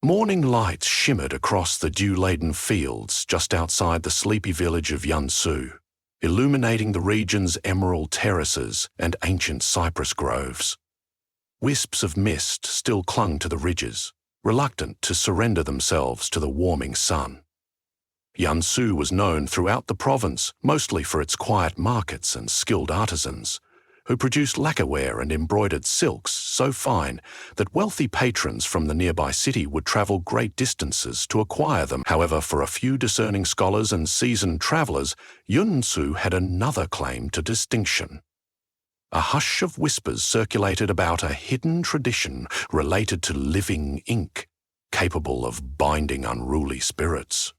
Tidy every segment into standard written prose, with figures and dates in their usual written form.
Morning lights shimmered across the dew-laden fields just outside the sleepy village of Yunsu, illuminating the region's emerald terraces and ancient cypress groves. Wisps of mist still clung to the ridges, reluctant to surrender themselves to the warming sun. Yunsu was known throughout the province mostly for its quiet markets and skilled artisans, who produced lacquerware and embroidered silks so fine that wealthy patrons from the nearby city would travel great distances to acquire them. However, for a few discerning scholars and seasoned travellers, Yunsu had another claim to distinction. A hush of whispers circulated about a hidden tradition related to living ink, capable of binding unruly spirits.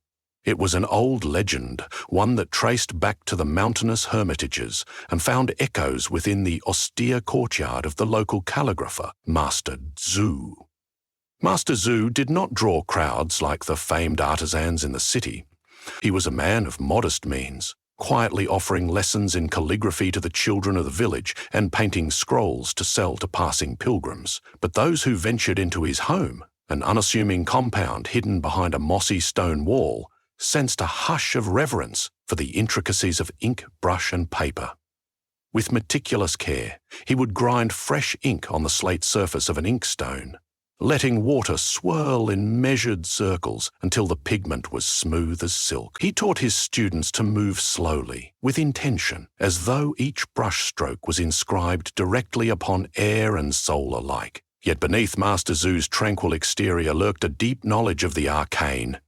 It was an old legend, one that traced back to the mountainous hermitages and found echoes within the austere courtyard of the local calligrapher, Master Zhu. Master Zhu did not draw crowds like the famed artisans in the city. He was a man of modest means, quietly offering lessons in calligraphy to the children of the village and painting scrolls to sell to passing pilgrims. But those who ventured into his home, an unassuming compound hidden behind a mossy stone wall, sensed a hush of reverence for the intricacies of ink, brush and paper. With meticulous care, he would grind fresh ink on the slate surface of an inkstone, letting water swirl in measured circles until the pigment was smooth as silk. He taught his students to move slowly, with intention, as though each brushstroke was inscribed directly upon air and soul alike. Yet beneath Master Zhu's tranquil exterior lurked a deep knowledge of the arcane.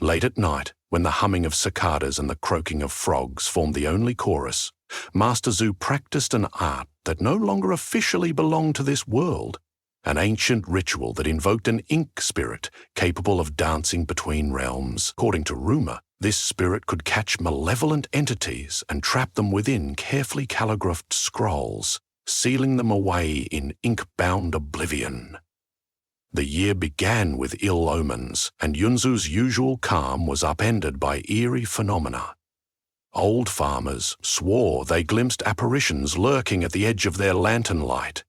Late at night, when the humming of cicadas and the croaking of frogs formed the only chorus, Master Zhu practiced an art that no longer officially belonged to this world, an ancient ritual that invoked an ink spirit capable of dancing between realms. According to rumor, this spirit could catch malevolent entities and trap them within carefully calligraphed scrolls, sealing them away in ink-bound oblivion. The year began with ill omens, and Yunzu's usual calm was upended by eerie phenomena. Old farmers swore they glimpsed apparitions lurking at the edge of their lantern light.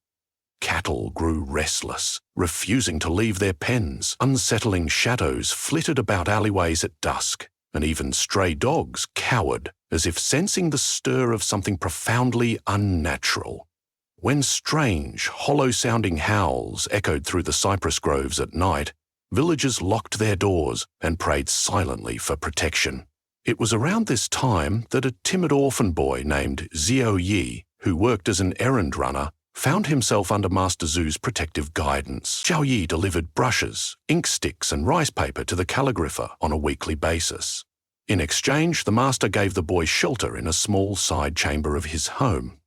Cattle grew restless, refusing to leave their pens. Unsettling shadows flitted about alleyways at dusk, and even stray dogs cowered as if sensing the stir of something profoundly unnatural. When strange, hollow-sounding howls echoed through the cypress groves at night, villagers locked their doors and prayed silently for protection. It was around this time that a timid orphan boy named Xiao Yi, who worked as an errand runner, found himself under Master Zhu's protective guidance. Xiao Yi delivered brushes, ink sticks and rice paper to the calligrapher on a weekly basis. In exchange, the master gave the boy shelter in a small side chamber of his home.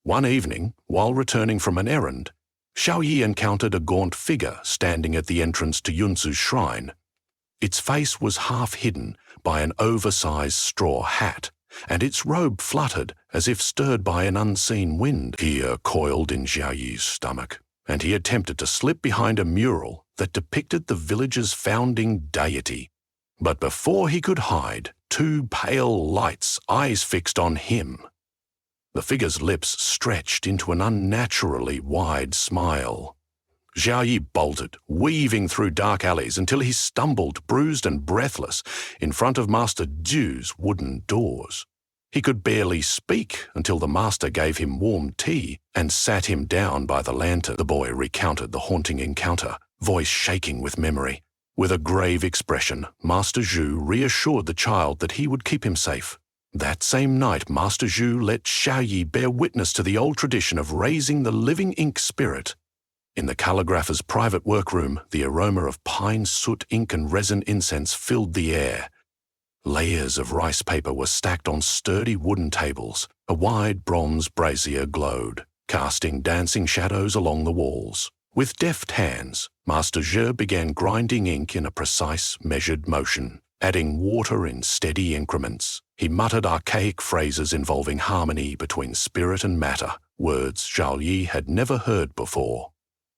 One evening, while returning from an errand, Xiao Yi encountered a gaunt figure standing at the entrance to Yunzu's shrine. Its face was half hidden by an oversized straw hat, and its robe fluttered as if stirred by an unseen wind. Fear coiled in Xiao Yi's stomach, and he attempted to slip behind a mural that depicted the village's founding deity. But before he could hide, two pale lights, eyes fixed on him. The figure's lips stretched into an unnaturally wide smile. Xiao Yi bolted, weaving through dark alleys until he stumbled, bruised and breathless, in front of Master Zhu's wooden doors. He could barely speak until the master gave him warm tea and sat him down by the lantern. The boy recounted the haunting encounter, voice shaking with memory. With a grave expression, Master Zhu reassured the child that he would keep him safe. That same night, Master Zhu let Xiao Yi bear witness to the old tradition of raising the living ink spirit. In the calligrapher's private workroom, the aroma of pine, soot, ink and resin incense filled the air. Layers of rice paper were stacked on sturdy wooden tables. A wide bronze brazier glowed, casting dancing shadows along the walls. With deft hands, Master Zhu began grinding ink in a precise, measured motion, adding water in steady increments. He muttered archaic phrases involving harmony between spirit and matter, words Xiao Yi had never heard before.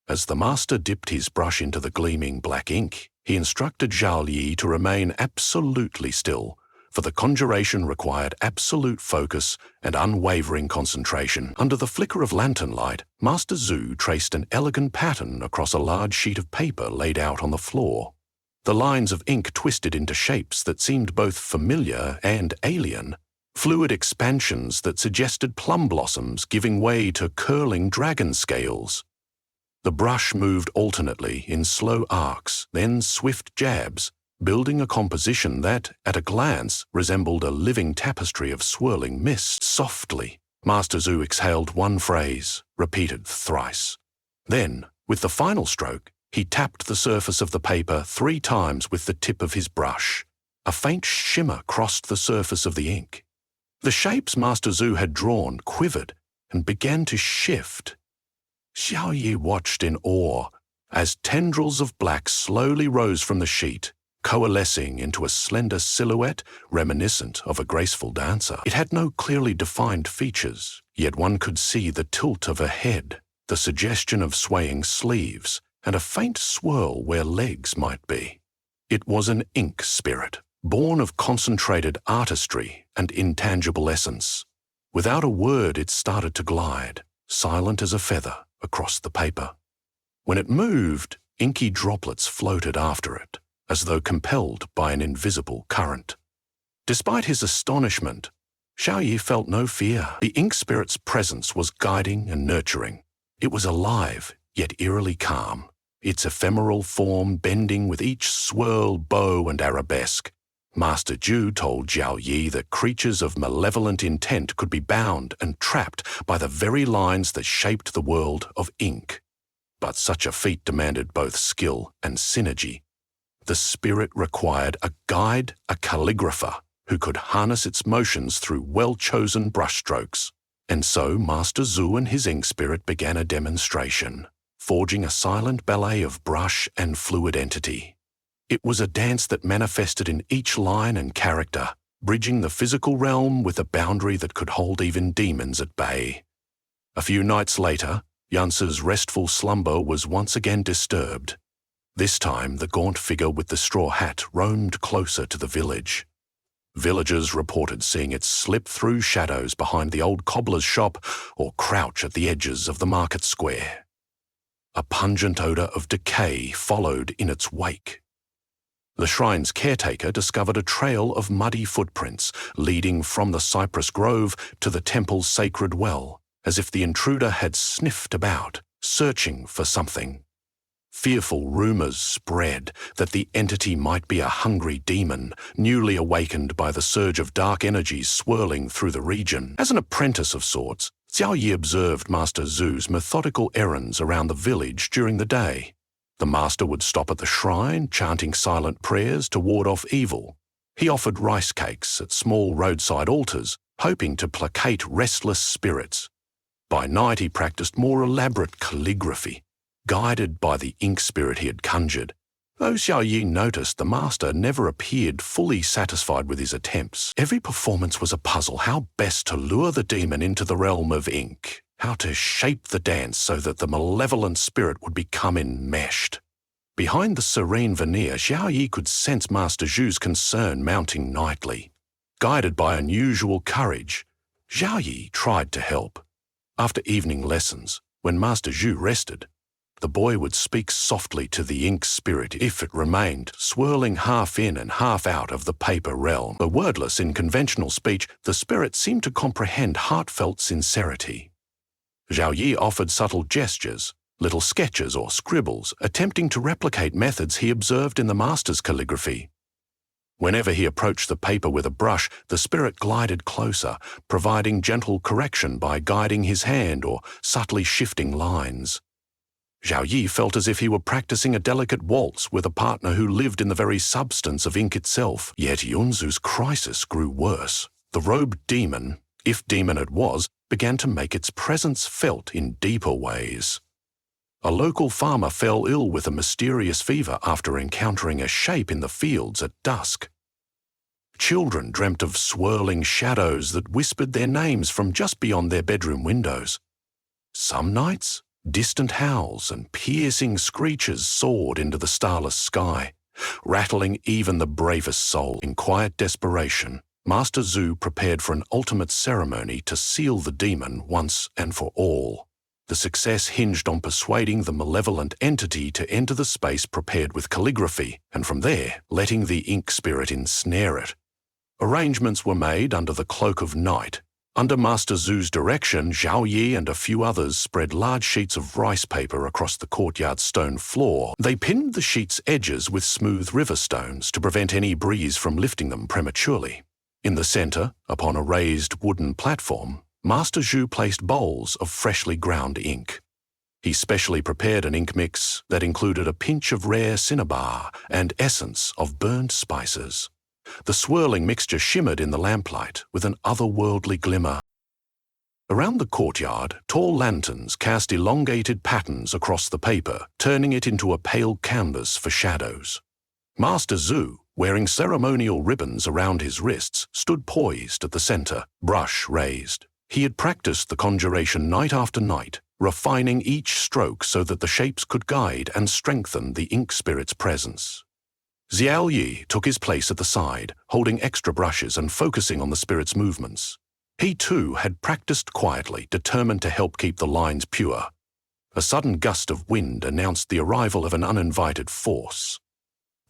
As the master dipped his brush into the gleaming black ink, he instructed Xiao Yi to remain absolutely still, for the conjuration required absolute focus and unwavering concentration. Under the flicker of lantern light, Master Zhu traced an elegant pattern across a large sheet of paper laid out on the floor. The lines of ink twisted into shapes that seemed both familiar and alien, fluid expansions that suggested plum blossoms giving way to curling dragon scales. The brush moved alternately in slow arcs, then swift jabs, building a composition that, at a glance, resembled a living tapestry of swirling mist. Softly, Master Zhu exhaled one phrase, repeated thrice. Then, with the final stroke, he tapped the surface of the paper 3 times with the tip of his brush. A faint shimmer crossed the surface of the ink. The shapes Master Zhu had drawn quivered and began to shift. Xiao Yi watched in awe as tendrils of black slowly rose from the sheet, coalescing into a slender silhouette reminiscent of a graceful dancer. It had no clearly defined features, yet one could see the tilt of her head, the suggestion of swaying sleeves, and a faint swirl where legs might be. It was an ink spirit, born of concentrated artistry and intangible essence. Without a word, it started to glide, silent as a feather, across the paper. When it moved, inky droplets floated after it, as though compelled by an invisible current. Despite his astonishment, Xiao Yi felt no fear. The ink spirit's presence was guiding and nurturing. It was alive, yet eerily calm, its ephemeral form bending with each swirl, bow, and arabesque. Master Zhu told Xiao Yi that creatures of malevolent intent could be bound and trapped by the very lines that shaped the world of ink. But such a feat demanded both skill and synergy. The spirit required a guide, a calligrapher, who could harness its motions through well-chosen brushstrokes. And so Master Zhu and his ink spirit began a demonstration, forging a silent ballet of brush and fluid entity. It was a dance that manifested in each line and character, bridging the physical realm with a boundary that could hold even demons at bay. A few nights later, Yance's restful slumber was once again disturbed. This time, the gaunt figure with the straw hat roamed closer to the village. Villagers reported seeing it slip through shadows behind the old cobbler's shop or crouch at the edges of the market square. A pungent odor of decay followed in its wake. The shrine's caretaker discovered a trail of muddy footprints leading from the cypress grove to the temple's sacred well, as if the intruder had sniffed about, searching for something. Fearful rumors spread that the entity might be a hungry demon, newly awakened by the surge of dark energies swirling through the region. As an apprentice of sorts, Xiao Yi observed Master Zhu's methodical errands around the village during the day. The master would stop at the shrine, chanting silent prayers to ward off evil. He offered rice cakes at small roadside altars, hoping to placate restless spirits. By night he practiced more elaborate calligraphy, guided by the ink spirit he had conjured. Though Xiao Yi noticed the master never appeared fully satisfied with his attempts. Every performance was a puzzle: how best to lure the demon into the realm of ink, how to shape the dance so that the malevolent spirit would become enmeshed. Behind the serene veneer, Xiao Yi could sense Master Zhu's concern mounting nightly. Guided by unusual courage, Xiao Yi tried to help. After evening lessons, when Master Zhu rested, the boy would speak softly to the ink spirit if it remained, swirling half in and half out of the paper realm. Though wordless in conventional speech, the spirit seemed to comprehend heartfelt sincerity. Xiao Yi offered subtle gestures, little sketches or scribbles, attempting to replicate methods he observed in the master's calligraphy. Whenever he approached the paper with a brush, the spirit glided closer, providing gentle correction by guiding his hand or subtly shifting lines. Xiao Yi felt as if he were practicing a delicate waltz with a partner who lived in the very substance of ink itself. Yet Yunzu's crisis grew worse. The robed demon, if demon it was, began to make its presence felt in deeper ways. A local farmer fell ill with a mysterious fever after encountering a shape in the fields at dusk. Children dreamt of swirling shadows that whispered their names from just beyond their bedroom windows. Some nights, distant howls and piercing screeches soared into the starless sky, rattling even the bravest soul. In quiet desperation, Master Zhu prepared for an ultimate ceremony to seal the demon once and for all. The success hinged on persuading the malevolent entity to enter the space prepared with calligraphy, and from there, letting the ink spirit ensnare it. Arrangements were made under the cloak of night. Under Master Zhu's direction, Zhao Yi and a few others spread large sheets of rice paper across the courtyard's stone floor. They pinned the sheets' edges with smooth river stones to prevent any breeze from lifting them prematurely. In the center, upon a raised wooden platform, Master Zhu placed bowls of freshly ground ink. He specially prepared an ink mix that included a pinch of rare cinnabar and essence of burned spices. The swirling mixture shimmered in the lamplight with an otherworldly glimmer. Around the courtyard, tall lanterns cast elongated patterns across the paper, turning it into a pale canvas for shadows. Master Zhu, wearing ceremonial ribbons around his wrists, stood poised at the center, brush raised. He had practiced the conjuration night after night, refining each stroke so that the shapes could guide and strengthen the ink spirit's presence. Xiao Yi took his place at the side, holding extra brushes and focusing on the spirit's movements. He too had practiced quietly, determined to help keep the lines pure. A sudden gust of wind announced the arrival of an uninvited force.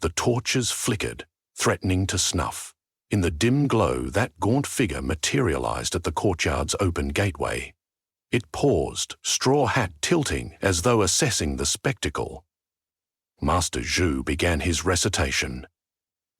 The torches flickered, threatening to snuff. In the dim glow, that gaunt figure materialized at the courtyard's open gateway. It paused, straw hat tilting as though assessing the spectacle. Master Zhu began his recitation.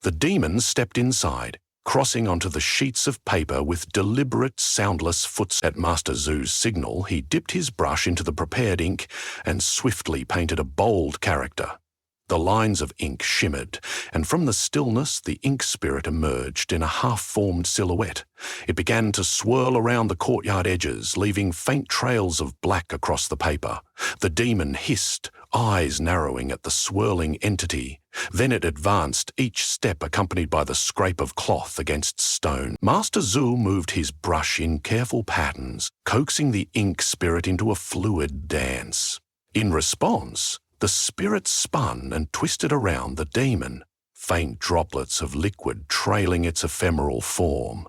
The demon stepped inside, crossing onto the sheets of paper with deliberate, soundless footsteps. At Master Zhu's signal, he dipped his brush into the prepared ink and swiftly painted a bold character. The lines of ink shimmered, and from the stillness the ink spirit emerged in a half-formed silhouette. It began to swirl around the courtyard edges, leaving faint trails of black across the paper. The demon hissed, eyes narrowing at the swirling entity. Then it advanced, each step accompanied by the scrape of cloth against stone. Master Zhu moved his brush in careful patterns, coaxing the ink spirit into a fluid dance. In response, the spirit spun and twisted around the demon, faint droplets of liquid trailing its ephemeral form.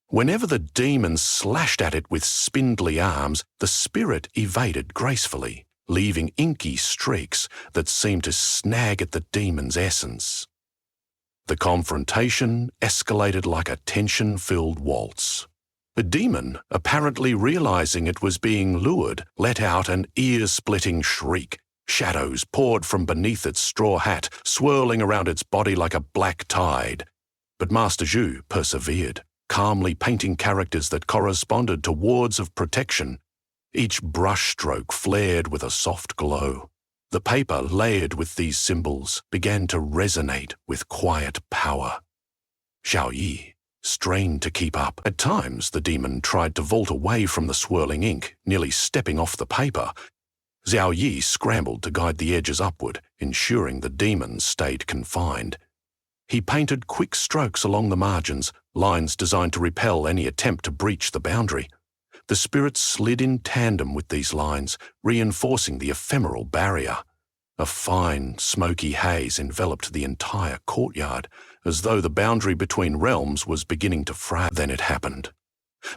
Whenever the demon slashed at it with spindly arms, the spirit evaded gracefully, leaving inky streaks that seemed to snag at the demon's essence. The confrontation escalated like a tension-filled waltz. The demon, apparently realizing it was being lured, let out an ear-splitting shriek. Shadows poured from beneath its straw hat, swirling around its body like a black tide. But Master Zhu persevered, calmly painting characters that corresponded to wards of protection. Each brushstroke flared with a soft glow. The paper layered with these symbols began to resonate with quiet power. Zhao Yi strained to keep up. At times, the demon tried to vault away from the swirling ink, nearly stepping off the paper. Xiao Yi scrambled to guide the edges upward, ensuring the demon stayed confined. He painted quick strokes along the margins, lines designed to repel any attempt to breach the boundary. The spirit slid in tandem with these lines, reinforcing the ephemeral barrier. A fine, smoky haze enveloped the entire courtyard, as though the boundary between realms was beginning to fray. Then it happened.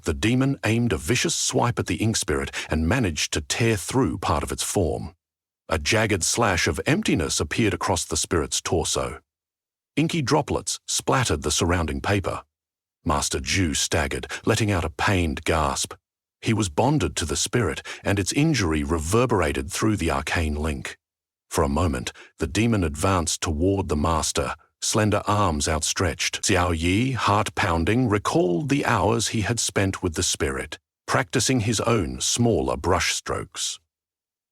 The demon aimed a vicious swipe at the ink spirit and managed to tear through part of its form. A jagged slash of emptiness appeared across the spirit's torso. Inky droplets splattered the surrounding paper. Master Zhu staggered, letting out a pained gasp. He was bonded to the spirit, and its injury reverberated through the arcane link. For a moment, the demon advanced toward the master, slender arms outstretched. Xiao Yi, heart-pounding, recalled the hours he had spent with the spirit, practicing his own smaller brushstrokes.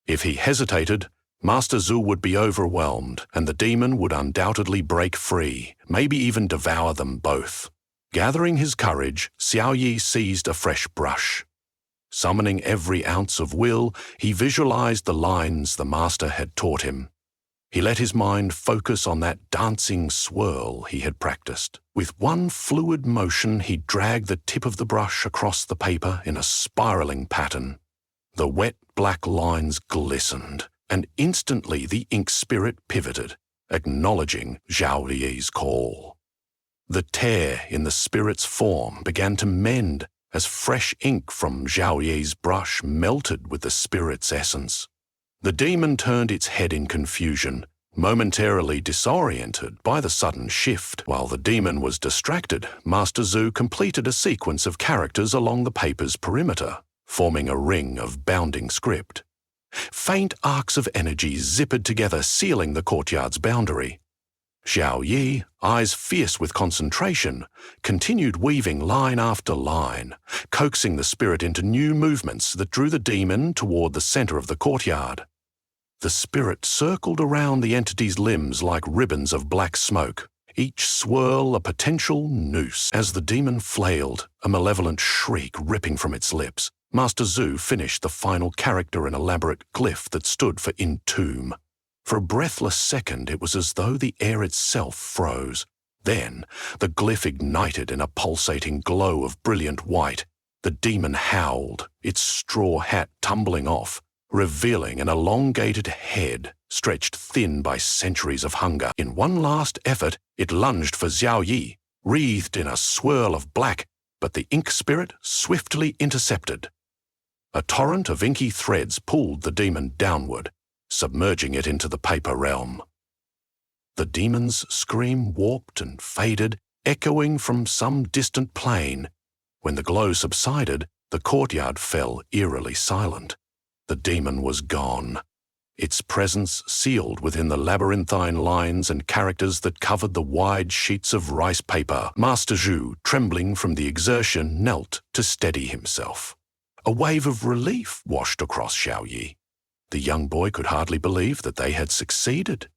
If he hesitated, Master Zhu would be overwhelmed, and the demon would undoubtedly break free, maybe even devour them both. Gathering his courage, Xiao Yi seized a fresh brush. Summoning every ounce of will, he visualized the lines the master had taught him. He let his mind focus on that dancing swirl he had practiced. With one fluid motion, he dragged the tip of the brush across the paper in a spiraling pattern. The wet black lines glistened, and instantly the ink spirit pivoted, acknowledging Zhao Li's call. The tear in the spirit's form began to mend as fresh ink from Zhao Yi's brush melted with the spirit's essence. The demon turned its head in confusion, momentarily disoriented by the sudden shift. While the demon was distracted, Master Zhu completed a sequence of characters along the paper's perimeter, forming a ring of bounding script. Faint arcs of energy zippered together, sealing the courtyard's boundary. Zhao Yi, eyes fierce with concentration, continued weaving line after line, coaxing the spirit into new movements that drew the demon toward the center of the courtyard. The spirit circled around the entity's limbs like ribbons of black smoke, each swirl a potential noose. As the demon flailed, a malevolent shriek ripping from its lips, Master Zhu finished the final character in elaborate glyph that stood for entomb. For a breathless second, it was as though the air itself froze. Then, the glyph ignited in a pulsating glow of brilliant white. The demon howled, its straw hat tumbling off, revealing an elongated head stretched thin by centuries of hunger. In one last effort, it lunged for Zhao Yi, wreathed in a swirl of black, but the ink spirit swiftly intercepted. A torrent of inky threads pulled the demon downward, submerging it into the paper realm. The demon's scream warped and faded, echoing from some distant plane. When the glow subsided, the courtyard fell eerily silent. The demon was gone, its presence sealed within the labyrinthine lines and characters that covered the wide sheets of rice paper. Master Zhu, trembling from the exertion, knelt to steady himself. A wave of relief washed across Zhao Yi. The young boy could hardly believe that they had succeeded.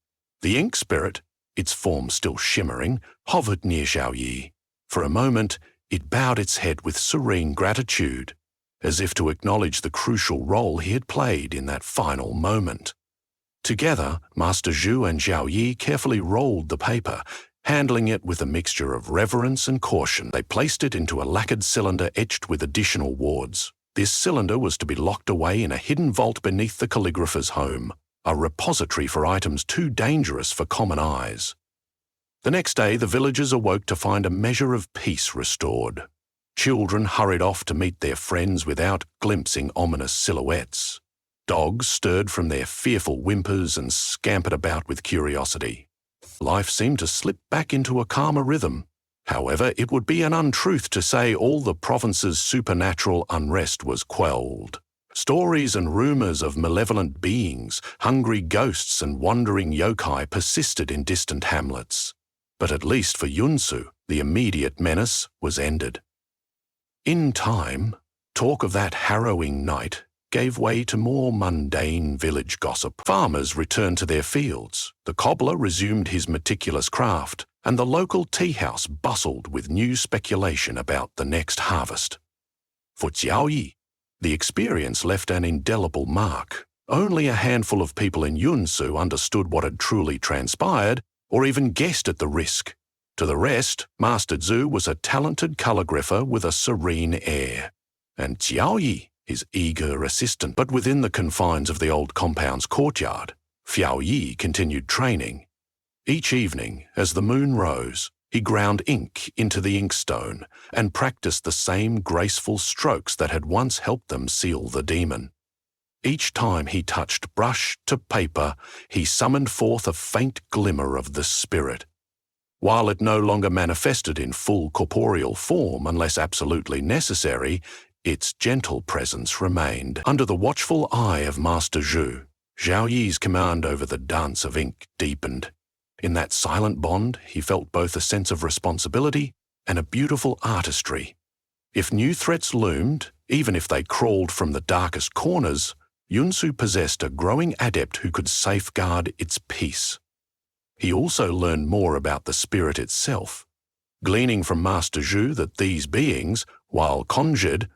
The ink spirit, its form still shimmering, hovered near Zhao Yi. For a moment, it bowed its head with serene gratitude, as if to acknowledge the crucial role he had played in that final moment. Together, Master Zhu and Zhao Yi carefully rolled the paper, handling it with a mixture of reverence and caution. They placed it into a lacquered cylinder etched with additional wards. This cylinder was to be locked away in a hidden vault beneath the calligrapher's home, a repository for items too dangerous for common eyes. The next day, the villagers awoke to find a measure of peace restored. Children hurried off to meet their friends without glimpsing ominous silhouettes. Dogs stirred from their fearful whimpers and scampered about with curiosity. Life seemed to slip back into a calmer rhythm. However, it would be an untruth to say all the province's supernatural unrest was quelled. Stories and rumors of malevolent beings, hungry ghosts and wandering yokai persisted in distant hamlets. But at least for Yunsu, the immediate menace was ended. In time, talk of that harrowing night gave way to more mundane village gossip. Farmers returned to their fields, the cobbler resumed his meticulous craft, and the local tea-house bustled with new speculation about the next harvest. For Zhao Yi, the experience left an indelible mark. Only a handful of people in Yunsu understood what had truly transpired, or even guessed at the risk. To the rest, Master Zhu was a talented calligrapher with a serene air, and Zhao Yi, his eager assistant. But within the confines of the old compound's courtyard, Fiao Yi continued training. Each evening, as the moon rose, he ground ink into the inkstone and practiced the same graceful strokes that had once helped them seal the demon. Each time he touched brush to paper, he summoned forth a faint glimmer of the spirit. While it no longer manifested in full corporeal form unless absolutely necessary, its gentle presence remained. Under the watchful eye of Master Zhu, Zhao Yi's command over the dance of ink deepened. In that silent bond, he felt both a sense of responsibility and a beautiful artistry. If new threats loomed, even if they crawled from the darkest corners, Yunsu possessed a growing adept who could safeguard its peace. He also learned more about the spirit itself, gleaning from Master Zhu that these beings, while conjured,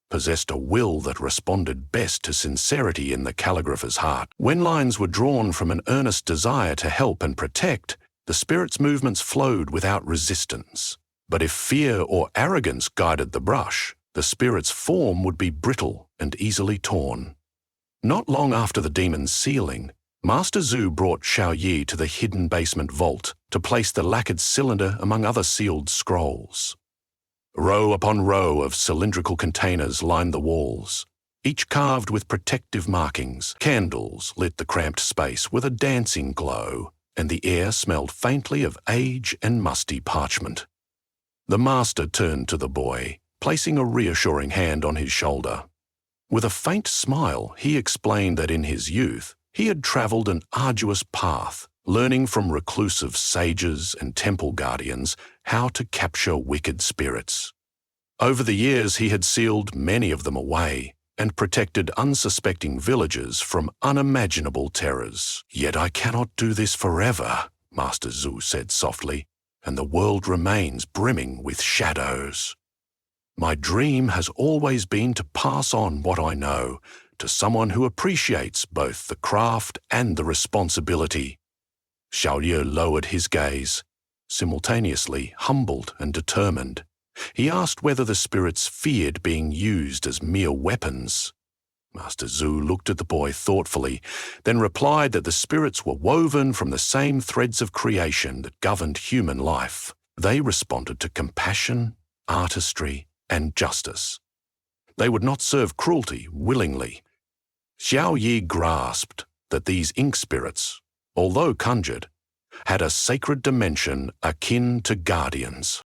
possessed a will that responded best to sincerity in the calligrapher's heart. When lines were drawn from an earnest desire to help and protect, the spirit's movements flowed without resistance. But if fear or arrogance guided the brush, the spirit's form would be brittle and easily torn. Not long after the demon's sealing, Master Zhu brought Xiao Yi to the hidden basement vault to place the lacquered cylinder among other sealed scrolls. Row upon row of cylindrical containers lined the walls, each carved with protective markings. Candles lit the cramped space with a dancing glow, and the air smelled faintly of age and musty parchment. The master turned to the boy, placing a reassuring hand on his shoulder. With a faint smile, he explained that in his youth, he had travelled an arduous path, learning from reclusive sages and temple guardians how to capture wicked spirits. Over the years, he had sealed many of them away and protected unsuspecting villagers from unimaginable terrors. "Yet I cannot do this forever," Master Zhu said softly, "and the world remains brimming with shadows. My dream has always been to pass on what I know to someone who appreciates both the craft and the responsibility." Xiao Ye lowered his gaze, simultaneously humbled and determined. He asked whether the spirits feared being used as mere weapons. Master Zhu looked at the boy thoughtfully, then replied that the spirits were woven from the same threads of creation that governed human life. They responded to compassion, artistry, and justice. They would not serve cruelty willingly. Xiao Yi grasped that these ink spirits, although conjured, had a sacred dimension akin to guardians.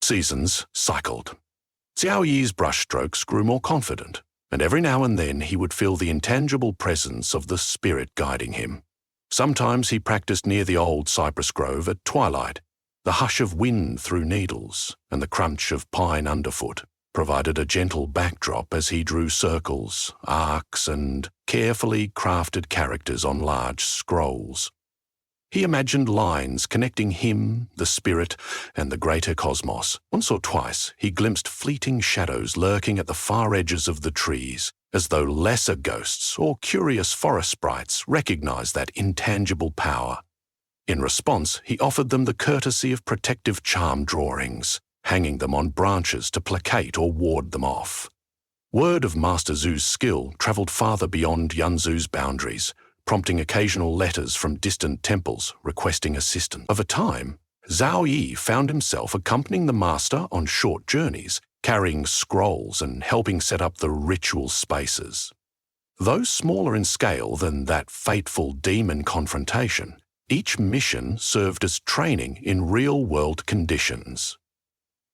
Seasons cycled. Xiao Yi's brushstrokes grew more confident, and every now and then he would feel the intangible presence of the spirit guiding him. Sometimes he practiced near the old cypress grove at twilight. The hush of wind through needles and the crunch of pine underfoot provided a gentle backdrop as he drew circles, arcs, and carefully crafted characters on large scrolls. He imagined lines connecting him, the spirit, and the greater cosmos. Once or twice, he glimpsed fleeting shadows lurking at the far edges of the trees, as though lesser ghosts or curious forest sprites recognized that intangible power. In response, he offered them the courtesy of protective charm drawings, hanging them on branches to placate or ward them off. Word of Master Zhu's skill travelled farther beyond Yanzu's boundaries, prompting occasional letters from distant temples requesting assistance. Over time, Zhao Yi found himself accompanying the master on short journeys, carrying scrolls and helping set up the ritual spaces. Though smaller in scale than that fateful demon confrontation, each mission served as training in real-world conditions.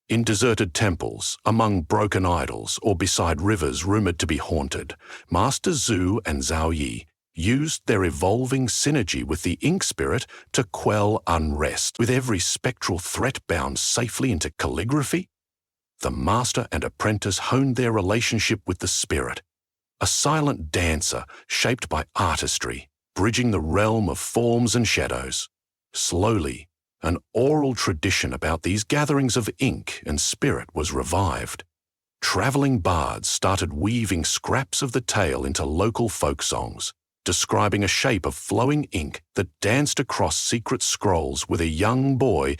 In deserted temples, among broken idols, or beside rivers rumored to be haunted, Master Zhu and Zhao Yi used their evolving synergy with the ink spirit to quell unrest. With every spectral threat bound safely into calligraphy, the master and apprentice honed their relationship with the spirit, a silent dancer shaped by artistry, bridging the realm of forms and shadows. Slowly, an oral tradition about these gatherings of ink and spirit was revived. Travelling bards started weaving scraps of the tale into local folk songs, describing a shape of flowing ink that danced across secret scrolls with a young boy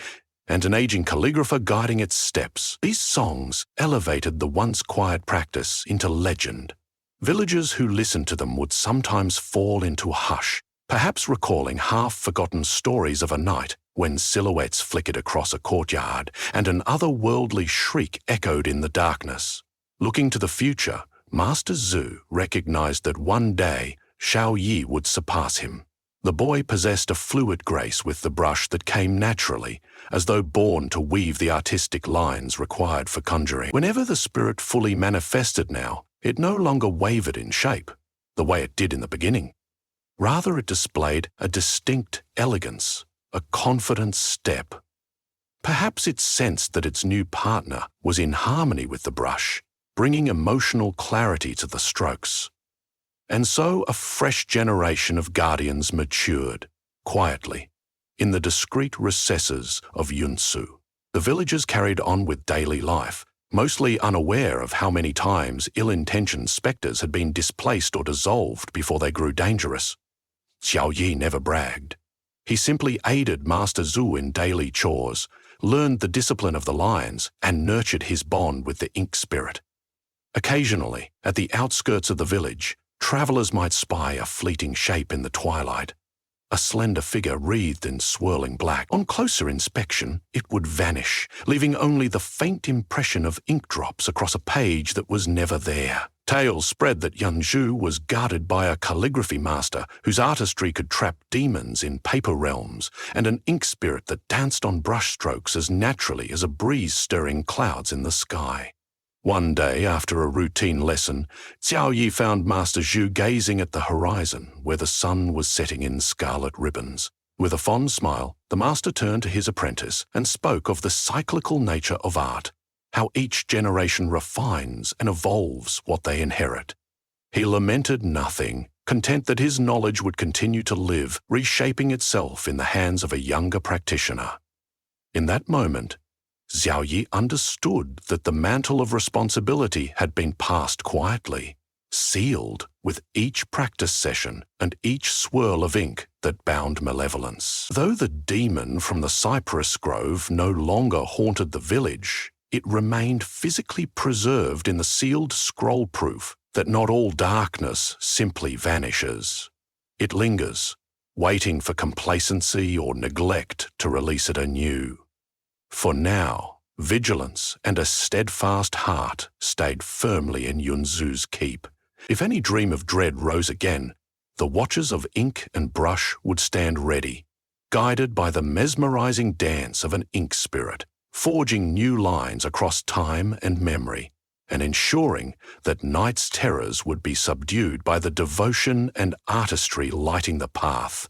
and an aging calligrapher guiding its steps. These songs elevated the once quiet practice into legend. Villagers who listened to them would sometimes fall into a hush, perhaps recalling half-forgotten stories of a night when silhouettes flickered across a courtyard and an otherworldly shriek echoed in the darkness. Looking to the future, Master Zhu recognized that one day Xiao Yi would surpass him. The boy possessed a fluid grace with the brush that came naturally, as though born to weave the artistic lines required for conjuring. Whenever the spirit fully manifested now, it no longer wavered in shape, the way it did in the beginning. Rather, it displayed a distinct elegance, a confident step. Perhaps it sensed that its new partner was in harmony with the brush, bringing emotional clarity to the strokes. And so a fresh generation of guardians matured, quietly, in the discreet recesses of Yunsu. The villagers carried on with daily life, mostly unaware of how many times ill-intentioned spectres had been displaced or dissolved before they grew dangerous. Xiao Yi never bragged. He simply aided Master Zhu in daily chores, learned the discipline of the lines, and nurtured his bond with the ink spirit. Occasionally, at the outskirts of the village, Travelers might spy a fleeting shape in the twilight, a slender figure wreathed in swirling black. On closer inspection, it would vanish, leaving only the faint impression of ink drops across a page that was never there. Tales spread that Yanzhou was guarded by a calligraphy master whose artistry could trap demons in paper realms, and an ink spirit that danced on brushstrokes as naturally as a breeze stirring clouds in the sky. One day, after a routine lesson, Xiao Yi found Master Zhu gazing at the horizon where the sun was setting in scarlet ribbons. With a fond smile, the master turned to his apprentice and spoke of the cyclical nature of art, how each generation refines and evolves what they inherit. He lamented nothing, content that his knowledge would continue to live, reshaping itself in the hands of a younger practitioner. In that moment, Xiao Yi understood that the mantle of responsibility had been passed quietly, sealed with each practice session and each swirl of ink that bound malevolence. Though the demon from the cypress grove no longer haunted the village, it remained physically preserved in the sealed scroll proof that not all darkness simply vanishes. It lingers, waiting for complacency or neglect to release it anew. For now, vigilance and a steadfast heart stayed firmly in Yunzu's keep. If any dream of dread rose again, the watchers of ink and brush would stand ready, guided by the mesmerizing dance of an ink spirit, forging new lines across time and memory, and ensuring that night's terrors would be subdued by the devotion and artistry lighting the path.